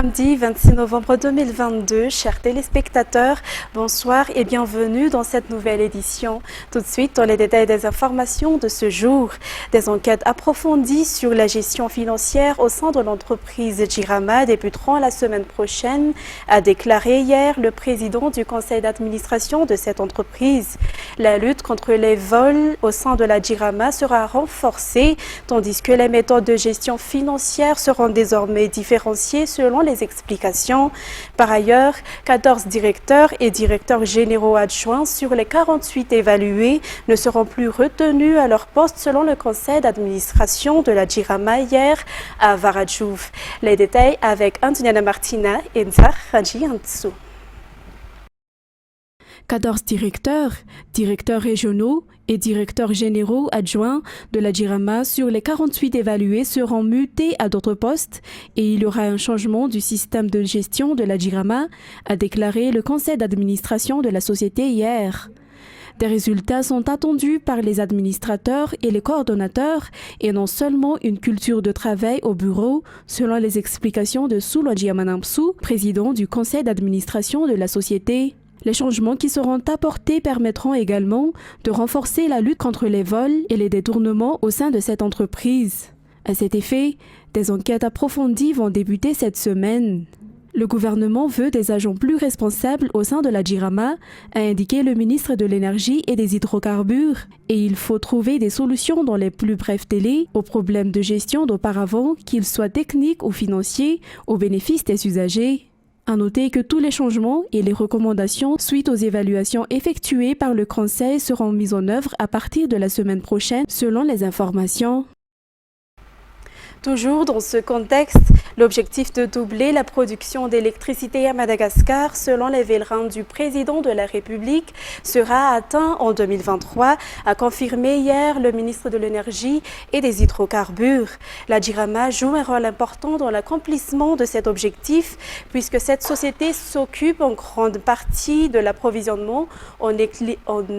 samedi 26 novembre 2022. Chers téléspectateurs, bonsoir et bienvenue dans cette nouvelle édition. Tout de suite, dans les détails des informations de ce jour. Des enquêtes approfondies sur la gestion financière au sein de l'entreprise Jirama débuteront la semaine prochaine, a déclaré hier le président du conseil d'administration de cette entreprise. La lutte contre les vols au sein de la Jirama sera renforcée, tandis que les méthodes de gestion financière seront désormais différenciées selon les explications. Par ailleurs, 14 directeurs et directeurs généraux adjoints sur les 48 évalués ne seront plus retenus à leur poste selon le conseil d'administration de la Jirama hier à Varadjouf. Les détails avec Antoniana Martina et Nzar Hadjiantsou. 14 directeurs régionaux et directeurs généraux adjoints de la Jirama sur les 48 évalués seront mutés à d'autres postes et il y aura un changement du système de gestion de la Jirama, a déclaré le conseil d'administration de la société hier. Des résultats sont attendus par les administrateurs et les coordonnateurs et non seulement une culture de travail au bureau, selon les explications de Souloji Amanampsou, président du conseil d'administration de la société. Les changements qui seront apportés permettront également de renforcer la lutte contre les vols et les détournements au sein de cette entreprise. À cet effet, des enquêtes approfondies vont débuter cette semaine. Le gouvernement veut des agents plus responsables au sein de la Jirama, a indiqué le ministre de l'Énergie et des Hydrocarbures, et il faut trouver des solutions dans les plus brefs délais aux problèmes de gestion d'auparavant, qu'ils soient techniques ou financiers, au bénéfice des usagers. À noter que tous les changements et les recommandations suite aux évaluations effectuées par le Conseil seront mises en œuvre à partir de la semaine prochaine, selon les informations. Toujours dans ce contexte, l'objectif de doubler la production d'électricité à Madagascar, selon les vélins du président de la République, sera atteint en 2023, a confirmé hier le ministre de l'Énergie et des Hydrocarbures. La Jirama joue un rôle important dans l'accomplissement de cet objectif, puisque cette société s'occupe en grande partie de l'approvisionnement en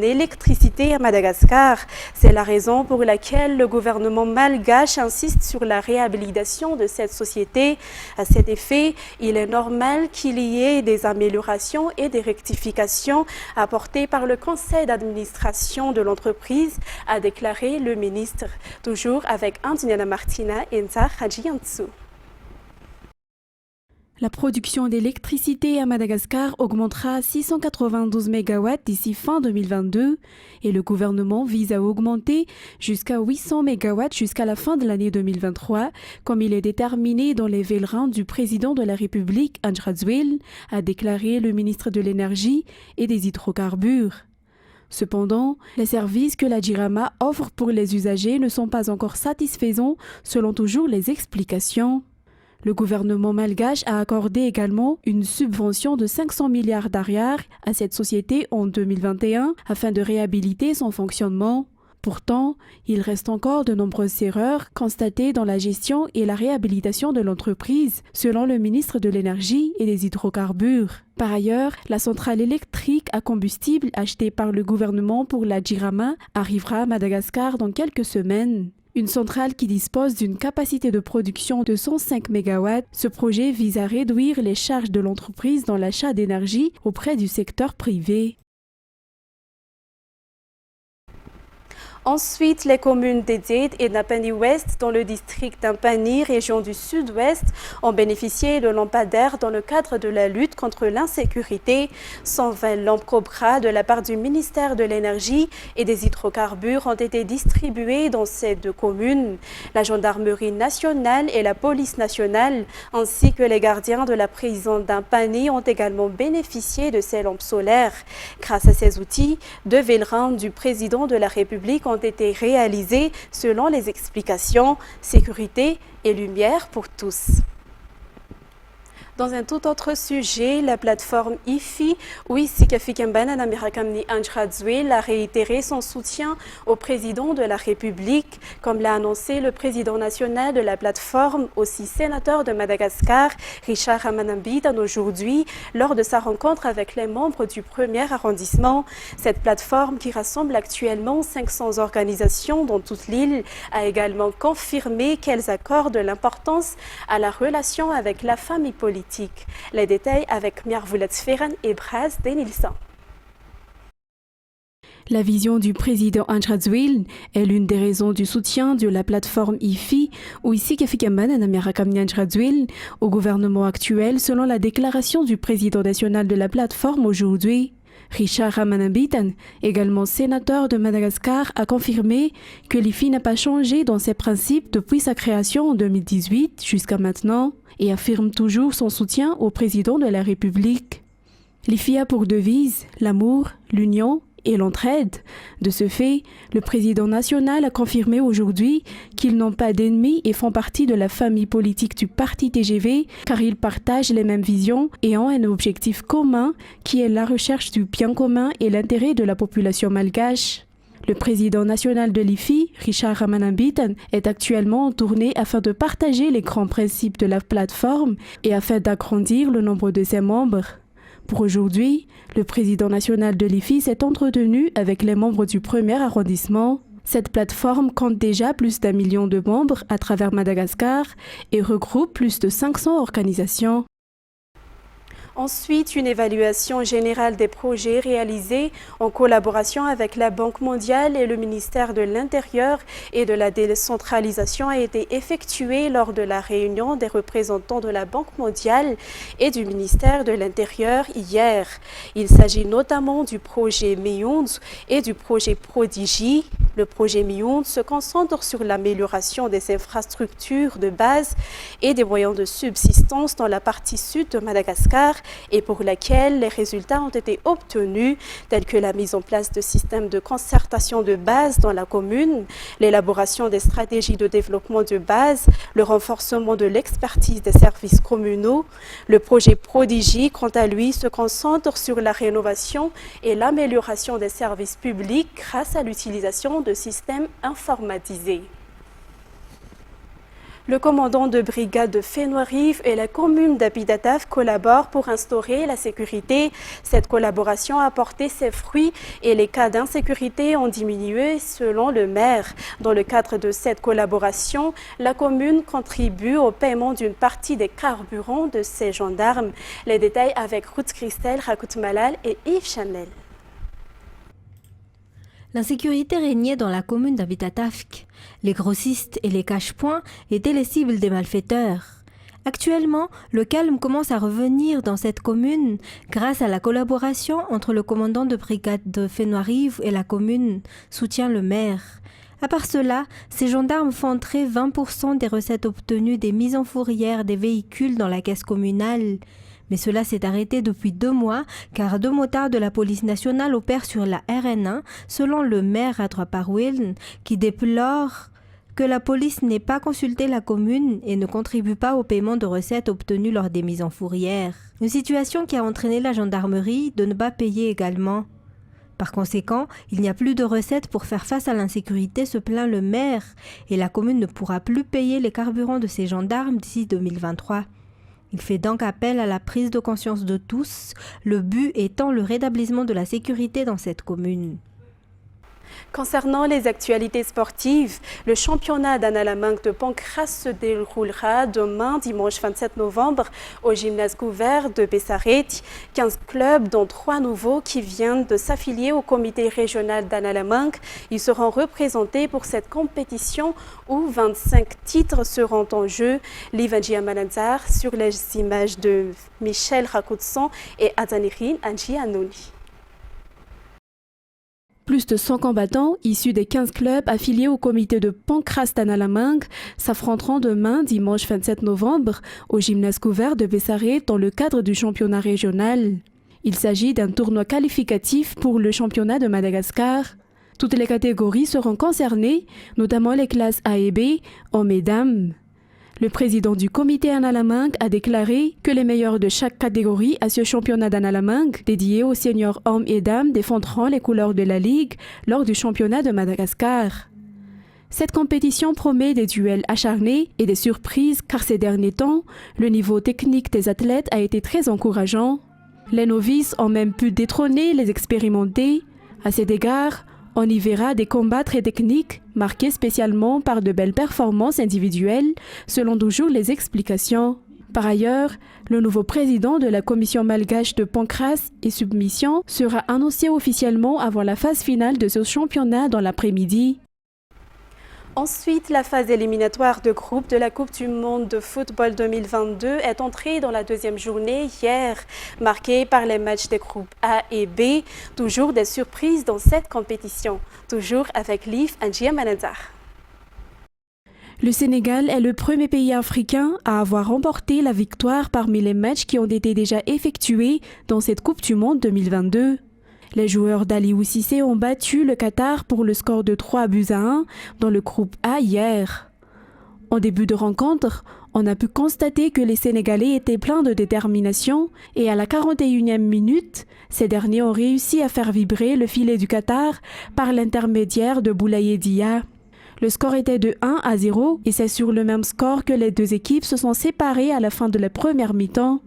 électricité à Madagascar. C'est la raison pour laquelle le gouvernement malgache insiste sur la réhabilitation de cette société. À cet effet, il est normal qu'il y ait des améliorations et des rectifications apportées par le conseil d'administration de l'entreprise, a déclaré le ministre. Toujours avec Antoniana Martina et Nzar Hadjiantsou. La production d'électricité à Madagascar augmentera à 692 MW d'ici fin 2022 et le gouvernement vise à augmenter jusqu'à 800 MW jusqu'à la fin de l'année 2023, comme il est déterminé dans les vélins du président de la République, Andradzwil, a déclaré le ministre de l'Énergie et des Hydrocarbures. Cependant, les services que la Jirama offre pour les usagers ne sont pas encore satisfaisants selon toujours les explications. Le gouvernement malgache a accordé également une subvention de 500 milliards d'ariars à cette société en 2021 afin de réhabiliter son fonctionnement. Pourtant, il reste encore de nombreuses erreurs constatées dans la gestion et la réhabilitation de l'entreprise, selon le ministre de l'Énergie et des Hydrocarbures. Par ailleurs, la centrale électrique à combustible achetée par le gouvernement pour la Jirama arrivera à Madagascar dans quelques semaines. Une centrale qui dispose d'une capacité de production de 105 MW, ce projet vise à réduire les charges de l'entreprise dans l'achat d'énergie auprès du secteur privé. Ensuite, les communes d'Edid et Nampani-Ouest, dans le district d'Ampani, région du Sud-Ouest, ont bénéficié de lampadaires dans le cadre de la lutte contre l'insécurité. 120 lampes Cobra de la part du ministère de l'Énergie et des Hydrocarbures ont été distribuées dans ces deux communes. La gendarmerie nationale et la police nationale, ainsi que les gardiens de la prison d'Ampani, ont également bénéficié de ces lampes solaires. Grâce à ces outils, 2 vélins du président de la République ont été réalisés selon les explications sécurité et lumière pour tous. Dans un tout autre sujet, la plateforme IFI, a réitéré son soutien au président de la République, comme l'a annoncé le président national de la plateforme, aussi sénateur de Madagascar, Richard Amanambidan, aujourd'hui, lors de sa rencontre avec les membres du premier arrondissement. Cette plateforme, qui rassemble actuellement 500 organisations dans toute l'île, a également confirmé qu'elles accordent l'importance à la relation avec la famille politique politique. Les détails avec Miarvulet Sferen et Braz Denilson. La vision du président Anjrazouil est l'une des raisons du soutien de la plateforme IFI ou ici au gouvernement actuel selon la déclaration du président national de la plateforme aujourd'hui. Richard Ramanambitan, également sénateur de Madagascar, a confirmé que l'IFI n'a pas changé dans ses principes depuis sa création en 2018 jusqu'à maintenant et affirme toujours son soutien au président de la République. L'IFI a pour devise l'amour, l'union et l'entraide. De ce fait, le président national a confirmé aujourd'hui qu'ils n'ont pas d'ennemis et font partie de la famille politique du parti TGV car ils partagent les mêmes visions et ont un objectif commun qui est la recherche du bien commun et l'intérêt de la population malgache. Le président national de l'IFI, Richard Ramanambitan, est actuellement en tournée afin de partager les grands principes de la plateforme et afin d'agrandir le nombre de ses membres. Pour aujourd'hui, le président national de l'IFI s'est entretenu avec les membres du premier arrondissement. Cette plateforme compte déjà plus d'1 million de membres à travers Madagascar et regroupe plus de 500 organisations. Ensuite, une évaluation générale des projets réalisés en collaboration avec la Banque mondiale et le ministère de l'Intérieur et de la décentralisation a été effectuée lors de la réunion des représentants de la Banque mondiale et du ministère de l'Intérieur hier. Il s'agit notamment du projet Miyond et du projet Prodigy. Le projet Miyond se concentre sur l'amélioration des infrastructures de base et des moyens de subsistance dans la partie sud de Madagascar et pour laquelle les résultats ont été obtenus, tels que la mise en place de systèmes de concertation de base dans la commune, l'élaboration des stratégies de développement de base, le renforcement de l'expertise des services communaux. Le projet Prodigy, quant à lui, se concentre sur la rénovation et l'amélioration des services publics grâce à l'utilisation de systèmes informatisés. Le commandant de brigade de Fénois-Rive et la commune d'Abidataf collaborent pour instaurer la sécurité. Cette collaboration a porté ses fruits et les cas d'insécurité ont diminué selon le maire. Dans le cadre de cette collaboration, la commune contribue au paiement d'une partie des carburants de ses gendarmes. Les détails avec Ruth Christelle, Rakout Malal et Yves Chanel. L'insécurité régnait dans la commune d'Abitatafk. Les grossistes et les cache-points étaient les cibles des malfaiteurs. Actuellement, le calme commence à revenir dans cette commune grâce à la collaboration entre le commandant de brigade de Fénois-Rive et la commune, soutient le maire. À part cela, ces gendarmes font entrer 20% des recettes obtenues des mises en fourrière des véhicules dans la caisse communale. Mais cela s'est arrêté depuis 2 mois car 2 motards de la police nationale opèrent sur la RN1 selon le maire Radra Parwiln qui déplore que la police n'ait pas consulté la commune et ne contribue pas au paiement de recettes obtenues lors des mises en fourrière. Une situation qui a entraîné la gendarmerie de ne pas payer également. Par conséquent, il n'y a plus de recettes pour faire face à l'insécurité, se plaint le maire, et la commune ne pourra plus payer les carburants de ses gendarmes d'ici 2023. Il fait donc appel à la prise de conscience de tous, le but étant le rétablissement de la sécurité dans cette commune. Concernant les actualités sportives, le championnat d'Analamanque de Pancras se déroulera demain, dimanche 27 novembre, au gymnase couvert de Bessaret. 15 clubs, dont 3 nouveaux qui viennent de s'affilier au comité régional d'Analamanque. Ils seront représentés pour cette compétition où 25 titres seront en jeu. Livanji Amanazar sur les images de Michel Rakoutson et Adanirin Anji Anouni. Plus de 100 combattants issus des 15 clubs affiliés au comité de Pancras d'Analamanque s'affronteront demain, dimanche 27 novembre, au gymnase couvert de Bessaret dans le cadre du championnat régional. Il s'agit d'un tournoi qualificatif pour le championnat de Madagascar. Toutes les catégories seront concernées, notamment les classes A et B, hommes et dames. Le président du comité Analamanque a déclaré que les meilleurs de chaque catégorie à ce championnat d'Analamanque, dédié aux seniors hommes et dames, défendront les couleurs de la Ligue lors du championnat de Madagascar. Cette compétition promet des duels acharnés et des surprises car ces derniers temps, le niveau technique des athlètes a été très encourageant. Les novices ont même pu détrôner les expérimentés. À cet égard, on y verra des combats très techniques, marqués spécialement par de belles performances individuelles, selon toujours les explications. Par ailleurs, le nouveau président de la commission malgache de pancrace et submission sera annoncé officiellement avant la phase finale de ce championnat dans l'après-midi. Ensuite, la phase éliminatoire de groupe de la Coupe du Monde de football 2022 est entrée dans la deuxième journée hier, marquée par les matchs des groupes A et B. Toujours des surprises dans cette compétition. Toujours avec Liv Anjiamanazar. Le Sénégal est le premier pays africain à avoir remporté la victoire parmi les matchs qui ont été déjà effectués dans cette Coupe du Monde 2022. Les joueurs d'Aliou Cissé ont battu le Qatar pour le score de 3-1 dans le groupe A hier. En début de rencontre, on a pu constater que les Sénégalais étaient pleins de détermination et à la 41e minute, ces derniers ont réussi à faire vibrer le filet du Qatar par l'intermédiaire de Boulaye Dia. Le score était de 1-0 et c'est sur le même score que les deux équipes se sont séparées à la fin de la première mi-temps.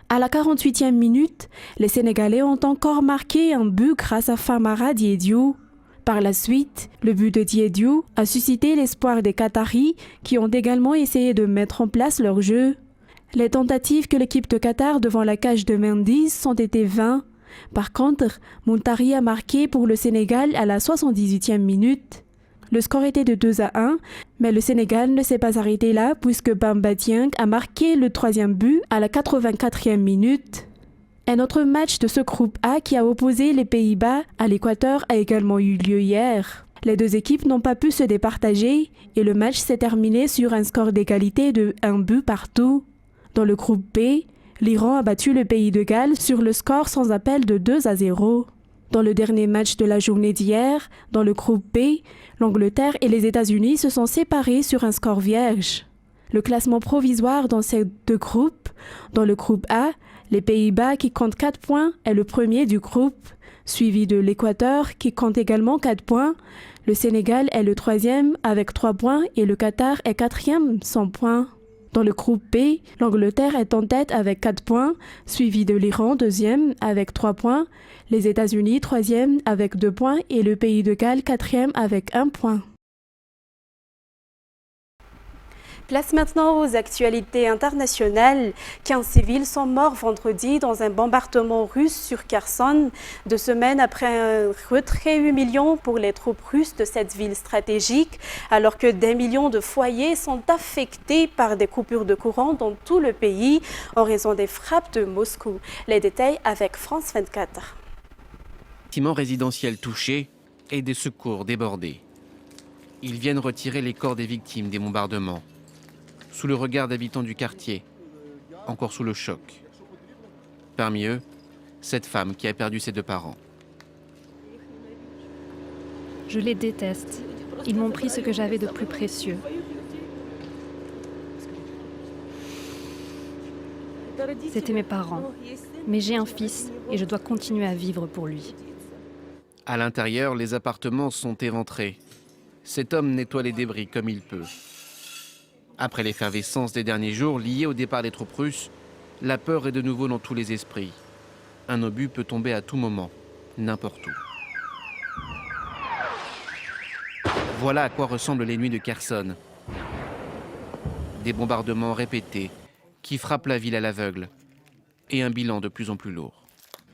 À la 48e minute, les Sénégalais ont encore marqué un but grâce à Famara Diédhiou. Par la suite, le but de Diédhiou a suscité l'espoir des Qataris qui ont également essayé de mettre en place leur jeu. Les tentatives que l'équipe de Qatar devant la cage de Mendy ont été vaines. Par contre, Muntari a marqué pour le Sénégal à la 78e minute. Le score était de 2-1, mais le Sénégal ne s'est pas arrêté là puisque Bamba Dieng a marqué le troisième but à la 84e minute. Un autre match de ce groupe A qui a opposé les Pays-Bas à l'Équateur a également eu lieu hier. Les deux équipes n'ont pas pu se départager et le match s'est terminé sur un score d'égalité de 1 but partout. Dans le groupe B, l'Iran a battu le Pays de Galles sur le score sans appel de 2-0. Dans le dernier match de la journée d'hier, dans le groupe B, l'Angleterre et les États-Unis se sont séparés sur un score vierge. Le classement provisoire dans ces deux groupes, dans le groupe A, les Pays-Bas qui comptent 4 points est le premier du groupe, suivi de l'Équateur qui compte également 4 points. Le Sénégal est le troisième avec 3 points et le Qatar est quatrième sans points. Dans le groupe B, l'Angleterre est en tête avec 4 points, suivi de l'Iran deuxième avec 3 points, les États-Unis troisième avec 2 points et le Pays de Galles quatrième avec 1 point. Place maintenant aux actualités internationales. 15 civils sont morts vendredi dans un bombardement russe sur Kherson, 2 semaines après un retrait humiliant pour les troupes russes de cette ville stratégique, alors que des millions de foyers sont affectés par des coupures de courant dans tout le pays en raison des frappes de Moscou. Les détails avec France 24. Bâtiments résidentiels touchés et des secours débordés. Ils viennent retirer les corps des victimes des bombardements. Sous le regard d'habitants du quartier, encore sous le choc. Parmi eux, cette femme qui a perdu ses 2 parents. Je les déteste. Ils m'ont pris ce que j'avais de plus précieux. C'étaient mes parents. Mais j'ai un fils et je dois continuer à vivre pour lui. À l'intérieur, les appartements sont éventrés. Cet homme nettoie les débris comme il peut. Après l'effervescence des derniers jours liée au départ des troupes russes, la peur est de nouveau dans tous les esprits. Un obus peut tomber à tout moment, n'importe où. Voilà à quoi ressemblent les nuits de Kherson. Des bombardements répétés qui frappent la ville à l'aveugle et un bilan de plus en plus lourd.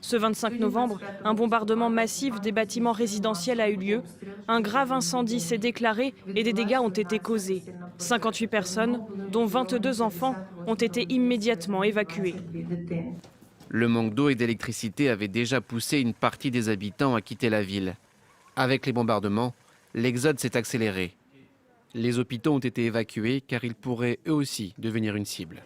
Ce 25 novembre, un bombardement massif des bâtiments résidentiels a eu lieu. Un grave incendie s'est déclaré et des dégâts ont été causés. 58 personnes, dont 22 enfants, ont été immédiatement évacuées. Le manque d'eau et d'électricité avait déjà poussé une partie des habitants à quitter la ville. Avec les bombardements, l'exode s'est accéléré. Les hôpitaux ont été évacués car ils pourraient eux aussi devenir une cible.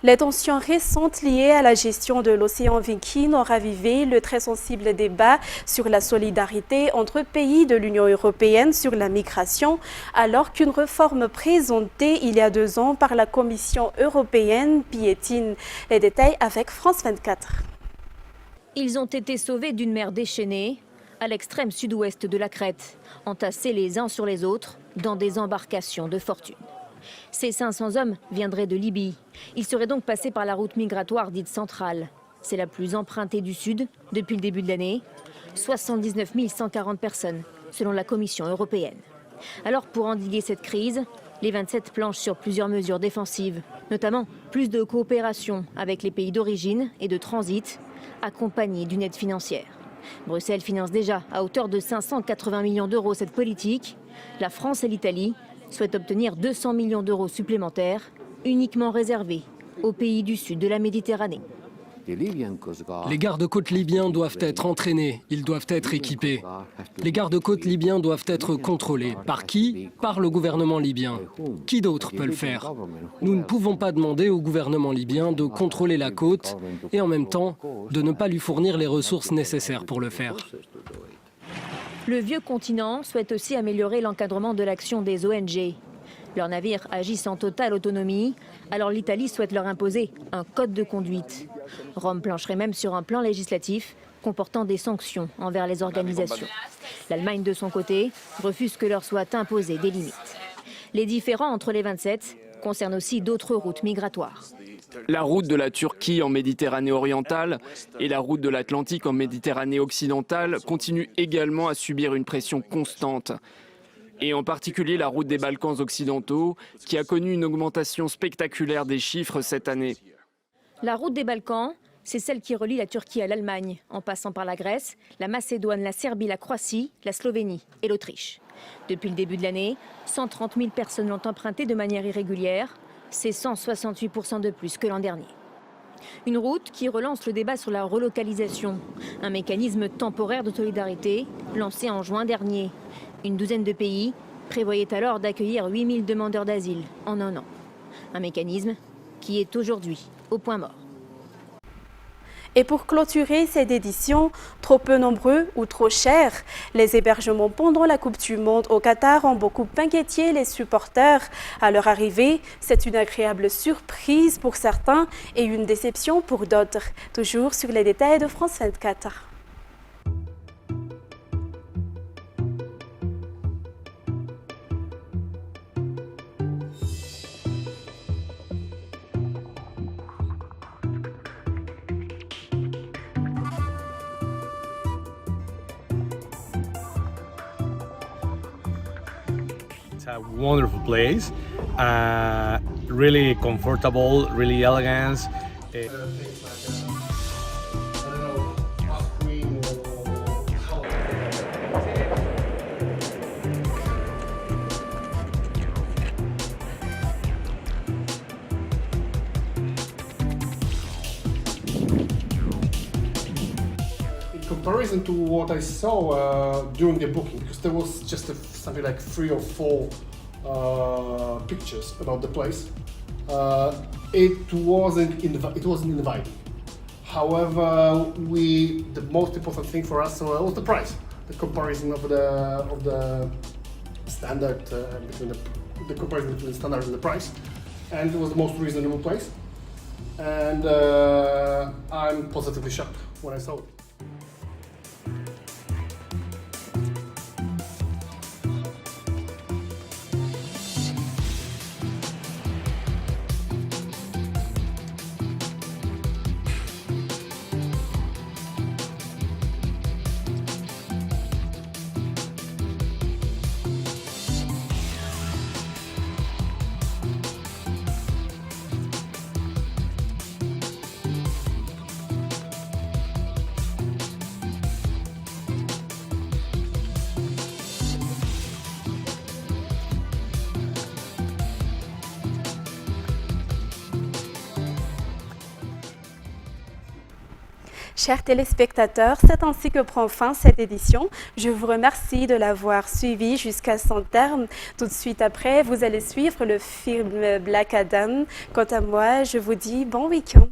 Les tensions récentes liées à la gestion de l'océan Viking ont ravivé le très sensible débat sur la solidarité entre pays de l'Union européenne sur la migration, alors qu'une réforme présentée il y a 2 ans par la Commission européenne piétine. Les détails avec France 24. Ils ont été sauvés d'une mer déchaînée à l'extrême sud-ouest de la Crète, entassés les uns sur les autres dans des embarcations de fortune. Ces 500 hommes viendraient de Libye. Ils seraient donc passés par la route migratoire dite centrale. C'est la plus empruntée du Sud depuis le début de l'année. 79 140 personnes, selon la Commission européenne. Alors pour endiguer cette crise, les 27 planchent sur plusieurs mesures défensives. Notamment plus de coopération avec les pays d'origine et de transit, accompagnée d'une aide financière. Bruxelles finance déjà à hauteur de 580 millions d'euros cette politique. La France et l'Italie souhaitent obtenir 200 millions d'euros supplémentaires, uniquement réservés aux pays du sud de la Méditerranée. Les gardes-côtes libyens doivent être entraînés, ils doivent être équipés. Les gardes-côtes libyens doivent être contrôlés. Par qui? Par le gouvernement libyen. Qui d'autre peut le faire? Nous ne pouvons pas demander au gouvernement libyen de contrôler la côte et en même temps de ne pas lui fournir les ressources nécessaires pour le faire. Le vieux continent souhaite aussi améliorer l'encadrement de l'action des ONG. Leurs navires agissent en totale autonomie, alors l'Italie souhaite leur imposer un code de conduite. Rome plancherait même sur un plan législatif comportant des sanctions envers les organisations. L'Allemagne, de son côté, refuse que leur soient imposées des limites. Les différends entre les 27 concernent aussi d'autres routes migratoires. La route de la Turquie en Méditerranée orientale et la route de l'Atlantique en Méditerranée occidentale continuent également à subir une pression constante. Et en particulier la route des Balkans occidentaux, qui a connu une augmentation spectaculaire des chiffres cette année. La route des Balkans, c'est celle qui relie la Turquie à l'Allemagne, en passant par la Grèce, la Macédoine, la Serbie, la Croatie, la Slovénie et l'Autriche. Depuis le début de l'année, 130 000 personnes l'ont empruntée de manière irrégulière. C'est 168% de plus que l'an dernier. Une route qui relance le débat sur la relocalisation, un mécanisme temporaire de solidarité lancé en juin dernier. Une douzaine de pays prévoyaient alors d'accueillir 8000 demandeurs d'asile en un an. Un mécanisme qui est aujourd'hui au point mort. Et pour clôturer cette édition, trop peu nombreux ou trop chers, les hébergements pendant la Coupe du Monde au Qatar ont beaucoup inquiété les supporters. À leur arrivée, c'est une agréable surprise pour certains et une déception pour d'autres. Toujours sur les détails de France 24. It's a wonderful place, really comfortable, really elegant. In comparison to what I saw during the booking, because there was just something like 3 or 4 pictures about the place, it wasn't inviting. However, the most important thing for us was the price, the comparison of the standard between the comparison between the standard and the price, and it was the most reasonable place. And I'm positively shocked when I saw it. Chers téléspectateurs, c'est ainsi que prend fin cette édition. Je vous remercie de l'avoir suivi jusqu'à son terme. Tout de suite après, vous allez suivre le film Black Adam. Quant à moi, je vous dis bon week-end.